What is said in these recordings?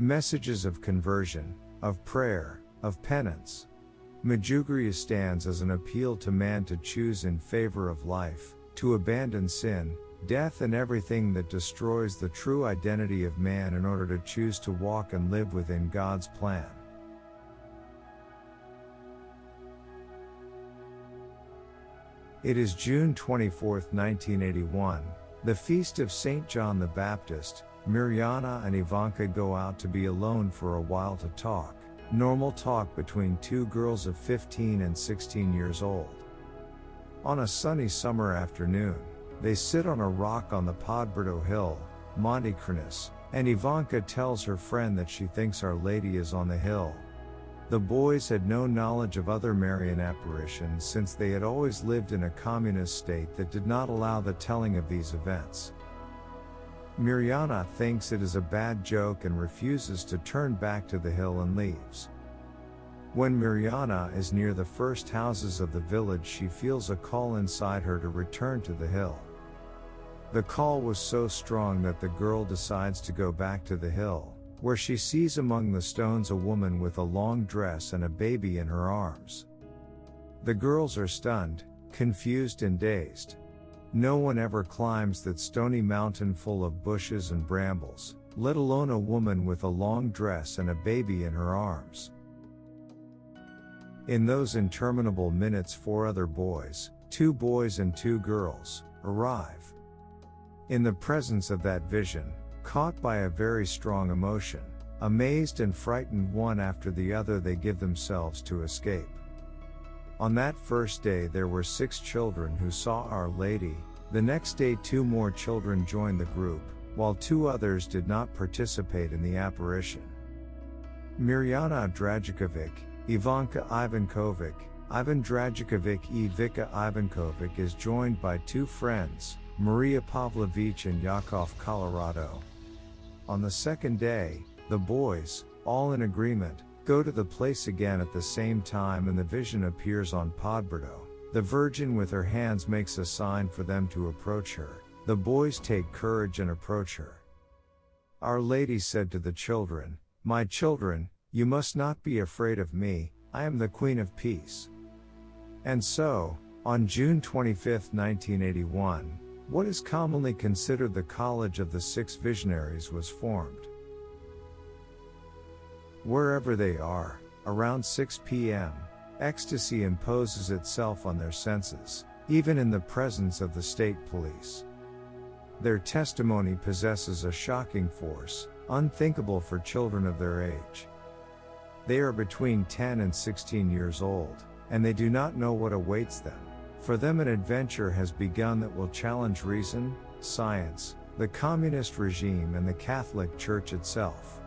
Messages of conversion, of prayer, of penance. Medjugorje stands as an appeal to man to choose in favor of life, to abandon sin, death and everything that destroys the true identity of man in order to choose to walk and live within God's plan. It is June 24, 1981, the feast of St. John the Baptist. Mirjana and Ivanka go out to be alone for a while to talk. Normal talk between two girls of 15 and 16 years old. On a sunny summer afternoon, they sit on a rock on the Podbrdo hill, Medjugorje, and Ivanka tells her friend that she thinks Our Lady is on the hill. The boys had no knowledge of other Marian apparitions since they had always lived in a communist state that did not allow the telling of these events. Mirjana thinks it is a bad joke and refuses to turn back to the hill and leaves. When Mirjana is near the first houses of the village, she feels a call inside her to return to the hill. The call was so strong that the girl decides to go back to the hill, where she sees among the stones a woman with a long dress and a baby in her arms. The girls are stunned, confused and dazed. No one ever climbs that stony mountain full of bushes and brambles, let alone a woman with a long dress and a baby in her arms. In those interminable minutes, 4 other boys, 2 boys and 2 girls, arrive. In the presence of that vision, caught by a very strong emotion, amazed and frightened one after the other, they give themselves to escape. On that first day there were 6 children who saw Our Lady. The next day 2 more children joined the group, while 2 others did not participate in the apparition. Mirjana Dragicevic, Ivanka Ivankovic, Ivan Dragicevic Vika Ivankovic is joined by 2 friends, Maria Pavlovich and Yakov Colorado. On the second day, the boys, all in agreement, go to the place again at the same time, and the vision appears on Podbrdo. The Virgin with her hands makes a sign for them to approach her. The boys take courage and approach her. Our Lady said to the children, "My children, you must not be afraid of me, I am the Queen of Peace." And so, on June 25, 1981, what is commonly considered the College of the 6 Visionaries was formed. Wherever they are, around 6 p.m., ecstasy imposes itself on their senses, even in the presence of the state police. Their testimony possesses a shocking force, unthinkable for children of their age. They are between 10 and 16 years old, and they do not know what awaits them. For them an adventure has begun that will challenge reason, science, the communist regime and the Catholic Church itself.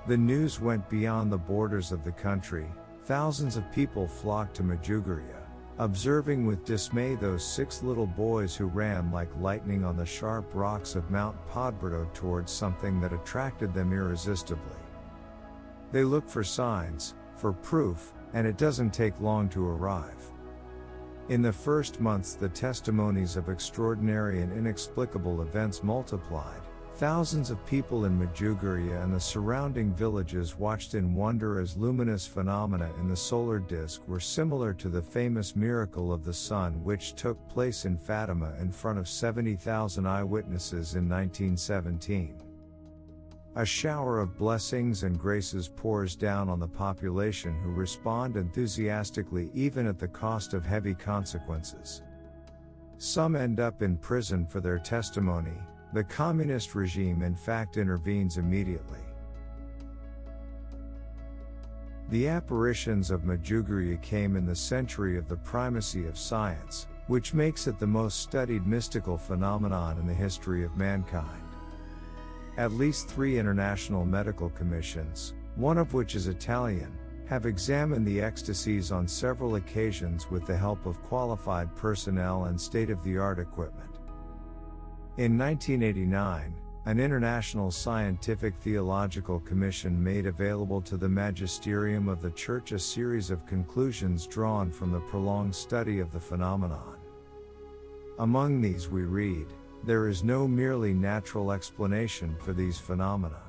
The news went beyond the borders of the country. Thousands of people flocked to Medjugorje, observing with dismay those 6 little boys who ran like lightning on the sharp rocks of Mount Podbrdo towards something that attracted them irresistibly. They look for signs, for proof, and it doesn't take long to arrive. In the first months the testimonies of extraordinary and inexplicable events multiplied. Thousands of people in Medjugorje and the surrounding villages watched in wonder as luminous phenomena in the solar disk were similar to the famous miracle of the sun which took place in Fatima in front of 70,000 eyewitnesses in 1917. A shower of blessings and graces pours down on the population who respond enthusiastically even at the cost of heavy consequences. Some end up in prison for their testimony. The communist regime in fact intervenes immediately. The apparitions of Medjugorje came in the century of the primacy of science, which makes it the most studied mystical phenomenon in the history of mankind. At least 3 international medical commissions, one of which is Italian, have examined the ecstasies on several occasions with the help of qualified personnel and state-of-the-art equipment. In 1989, an international scientific theological commission made available to the magisterium of the Church a series of conclusions drawn from the prolonged study of the phenomenon. Among these we read, There is no merely natural explanation for these phenomena.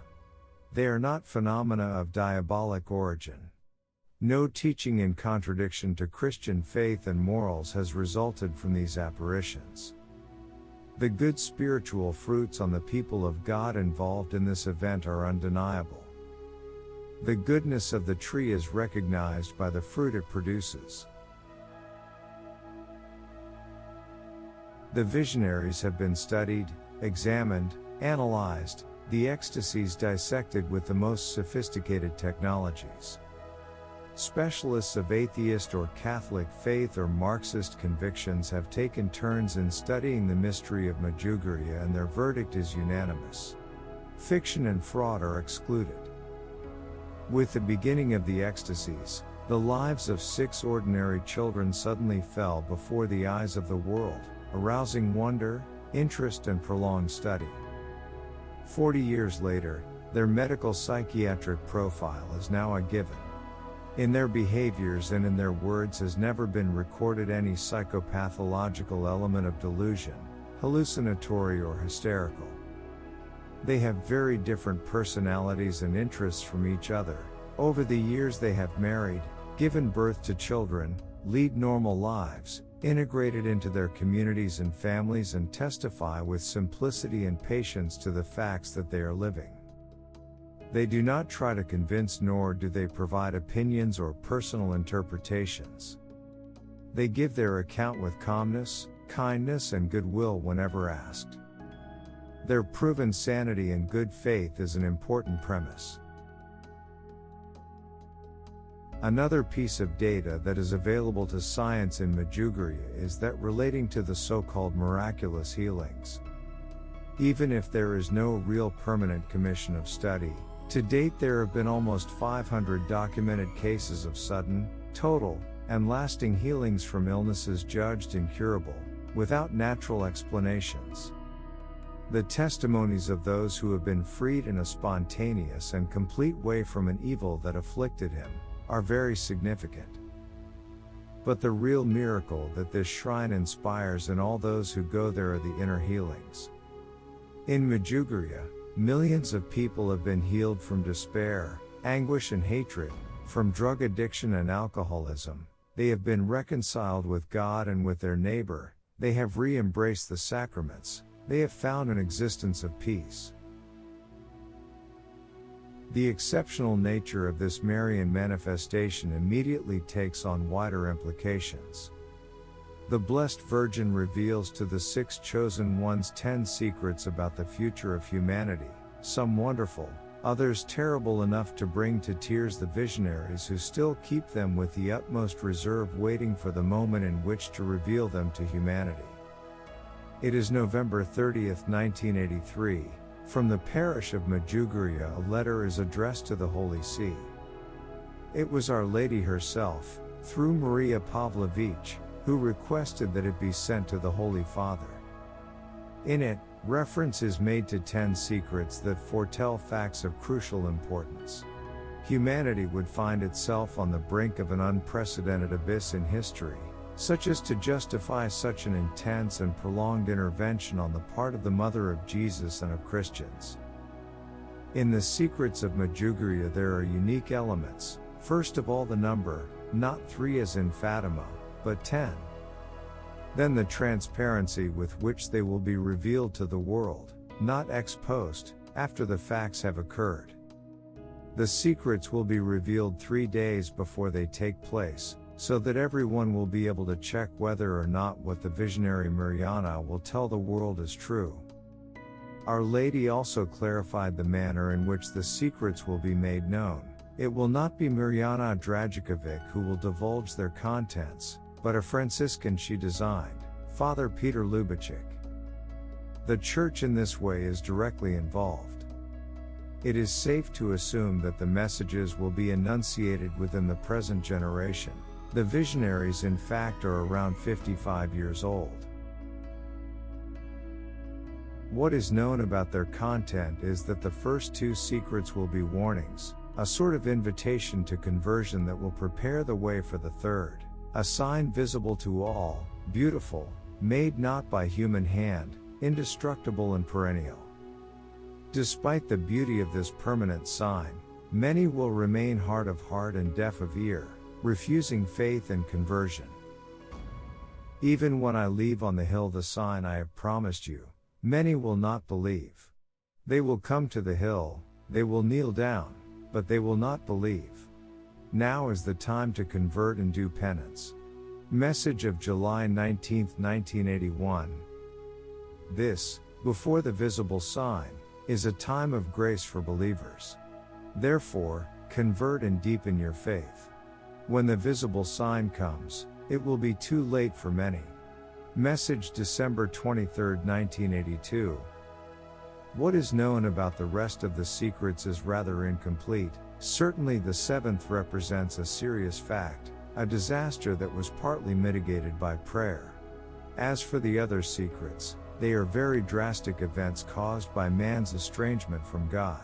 They are not phenomena of diabolic origin. No teaching in contradiction to Christian faith and morals has resulted from these apparitions. The good spiritual fruits on the people of God involved in this event are undeniable. The goodness of the tree is recognized by the fruit it produces. The visionaries have been studied, examined, analyzed, the ecstasies dissected with the most sophisticated technologies. Specialists of atheist or Catholic faith or Marxist convictions have taken turns in studying the mystery of Medjugorje, and their verdict is unanimous. Fiction and fraud are excluded. With the beginning of the ecstasies, the lives of 6 ordinary children suddenly fell before the eyes of the world, arousing wonder, interest and prolonged study. 40 years later, their medical psychiatric profile is now a given. In their behaviors and in their words has never been recorded any psychopathological element of delusion, hallucinatory or hysterical. They have very different personalities and interests from each other. Over the years they have married, given birth to children, lead normal lives, integrated into their communities and families, and testify with simplicity and patience to the facts that they are living. They do not try to convince, nor do they provide opinions or personal interpretations. They give their account with calmness, kindness and goodwill whenever asked. Their proven sanity and good faith is an important premise. Another piece of data that is available to science in Medjugorje is that relating to the so-called miraculous healings. Even if there is no real permanent commission of study, to date there have been almost 500 documented cases of sudden, total, and lasting healings from illnesses judged incurable, without natural explanations. The testimonies of those who have been freed in a spontaneous and complete way from an evil that afflicted him are very significant. But the real miracle that this shrine inspires in all those who go there are the inner healings. In Medjugorje, millions of people have been healed from despair, anguish and hatred, from drug addiction and alcoholism. They have been reconciled with God and with their neighbor. They have re-embraced the sacraments. They have found an existence of peace. The exceptional nature of this Marian manifestation immediately takes on wider implications. The Blessed Virgin reveals to the 6 chosen ones 10 secrets about the future of humanity, some wonderful, others terrible enough to bring to tears the visionaries who still keep them with the utmost reserve, waiting for the moment in which to reveal them to humanity. It is November 30, 1983. From the parish of Medjugorje, a letter is addressed to the Holy See. It was Our Lady herself, through Maria Pavlovich, who requested that it be sent to the Holy Father. In it, reference is made to 10 secrets that foretell facts of crucial importance. Humanity would find itself on the brink of an unprecedented abyss in history, such as to justify such an intense and prolonged intervention on the part of the Mother of Jesus and of Christians. In the secrets of Medjugorje there are unique elements, first of all the number, not 3 as in Fatima, but 10. Then the transparency with which they will be revealed to the world, not ex post, after the facts have occurred. The secrets will be revealed 3 days before they take place, so that everyone will be able to check whether or not what the visionary Mirjana will tell the world is true. Our Lady also clarified the manner in which the secrets will be made known. It will not be Mirjana Dragicevic who will divulge their contents, but a Franciscan she designed, Father Peter Lubicic. The Church in this way is directly involved. It is safe to assume that the messages will be enunciated within the present generation. The visionaries in fact are around 55 years old. What is known about their content is that the first 2 secrets will be warnings, a sort of invitation to conversion that will prepare the way for the third, a sign visible to all, beautiful, made not by human hand, indestructible and perennial. Despite the beauty of this permanent sign, many will remain hard of heart and deaf of ear, refusing faith and conversion. Even when I leave on the hill the sign I have promised you, many will not believe. They will come to the hill, they will kneel down, but they will not believe. Now is the time to convert and do penance. Message of July 19, 1981. This, before the visible sign, is a time of grace for believers. Therefore, convert and deepen your faith. When the visible sign comes, it will be too late for many. Message December 23, 1982. What is known about the rest of the secrets is rather incomplete. Certainly the seventh represents a serious fact, a disaster that was partly mitigated by prayer. As for the other secrets, they are very drastic events caused by man's estrangement from God.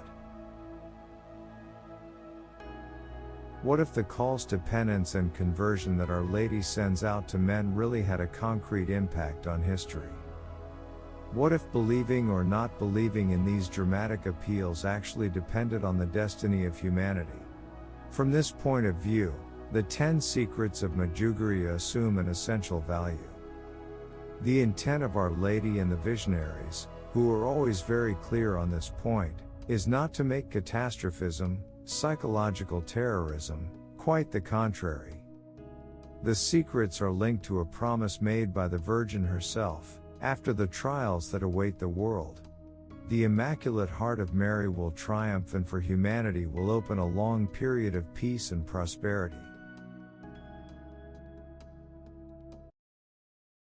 What if the calls to penance and conversion that Our Lady sends out to men really had a concrete impact on history? What if believing or not believing in these dramatic appeals actually depended on the destiny of humanity? From this point of view, the 10 secrets of Medjugorje assume an essential value. The intent of Our Lady and the visionaries, who are always very clear on this point, is not to make catastrophism, psychological terrorism, quite the contrary. The secrets are linked to a promise made by the Virgin herself, after the trials that await the world. The Immaculate Heart of Mary will triumph, and for humanity will open a long period of peace and prosperity.